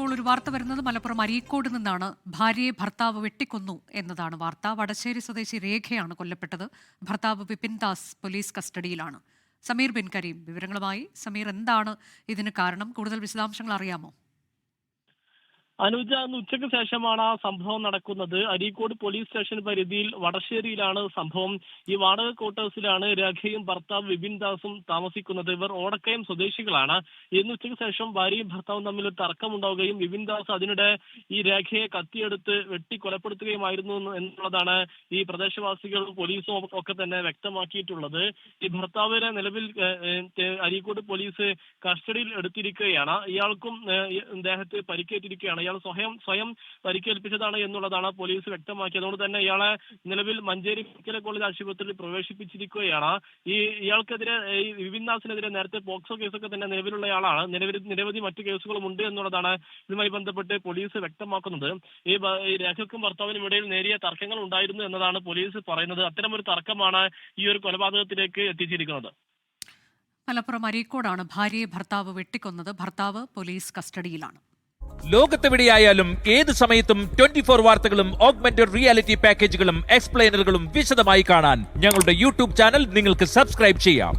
ഇപ്പോൾ ഒരു വാർത്ത വരുന്നത് മലപ്പുറം അരീക്കോട് നിന്നാണ്. ഭാര്യയെ ഭർത്താവ് വെട്ടിക്കൊന്നു എന്നതാണ് വാർത്ത. വടശ്ശേരി സ്വദേശി രേഖയാണ് കൊല്ലപ്പെട്ടത്. ഭർത്താവ് വിപിൻ ദാസ് പോലീസ് കസ്റ്റഡിയിലാണ്. സമീർ ബിൻ കരീം വിവരങ്ങളുമായി. സമീർ, എന്താണ് ഇതിന് കാരണം? കൂടുതൽ വിശദാംശങ്ങൾ അറിയാമോ? അനുജ, ഇന്ന് ഉച്ചയ്ക്ക് ശേഷമാണ് ആ സംഭവം നടക്കുന്നത്. അരീക്കോട് പോലീസ് സ്റ്റേഷൻ പരിധിയിൽ വടശ്ശേരിയിലാണ് സംഭവം. ഈ വാടക ക്വാർട്ടേഴ്സിലാണ് രേഖയും ഭർത്താവ് വിപിൻ ദാസും താമസിക്കുന്നത്. ഇവർ ഓടക്കയം സ്വദേശികളാണ്. ഇന്ന് ഉച്ചയ്ക്ക് ശേഷം ഭാര്യയും ഭർത്താവും തമ്മിൽ ഒരു തർക്കമുണ്ടാവുകയും വിപിൻ ദാസ് അതിനിടെ ഈ രേഖയെ കത്തിയെടുത്ത് വെട്ടി കൊലപ്പെടുത്തുകയുമായിരുന്നു എന്നുള്ളതാണ് ഈ പ്രദേശവാസികളും പോലീസും ഒക്കെ തന്നെ വ്യക്തമാക്കിയിട്ടുള്ളത്. ഈ ഭർത്താവിനെ നിലവിൽ അരീക്കോട് പോലീസ് കസ്റ്റഡിയിൽ എടുത്തിരിക്കുകയാണ്. ഇയാൾക്കും ദേഹത്ത് പരിക്കേറ്റിരിക്കുകയാണ്. ഇയാൾ സ്വയം പരിക്കേൽപ്പിച്ചതാണ് എന്നുള്ളതാണ് പോലീസ് വ്യക്തമാക്കിയത്. അതുകൊണ്ട് തന്നെ ഇയാളെ നിലവിൽ മഞ്ചേരി മെഡിക്കൽ കോളേജ് ആശുപത്രിയിൽ പ്രവേശിപ്പിച്ചിരിക്കുകയാണ്. വിപിൻ ദാസിനെതിരെ നേരത്തെ പോക്സോ കേസൊക്കെ തന്നെ നിലവിലുള്ളയാളാണ്. നിരവധി മറ്റു കേസുകളും ഉണ്ട് എന്നുള്ളതാണ് ഇതുമായി ബന്ധപ്പെട്ട് പോലീസ് വ്യക്തമാക്കുന്നത്. ഈ രേഖയ്ക്കും ഭർത്താവിനും ഇടയിൽ നേരിയ തർക്കങ്ങൾ ഉണ്ടായിരുന്നു എന്നതാണ് പോലീസ് പറയുന്നത്. അത്തരമൊരു തർക്കമാണ് ഈ ഒരു കൊലപാതകത്തിലേക്ക് എത്തിച്ചിരിക്കുന്നത്. മലപ്പുറം അരീക്കോടാണ് ഭാര്യയെ ഭർത്താവ് വെട്ടിക്കൊന്നത്. ഭർത്താവ് പോലീസ് കസ്റ്റഡിയിലാണ്. ലോകത്തെവിടെയായാലും ഏത് സമയത്തും 24 വാർത്തകളും ഓഗ്മെന്റഡ് റിയാലിറ്റി പാക്കേജുകളും എക്സ്പ്ലെയിനറുകളും വിശദമായി കാണാൻ ഞങ്ങളുടെ യൂട്യൂബ് ചാനൽ നിങ്ങൾക്ക് സബ്സ്ക്രൈബ് ചെയ്യാം.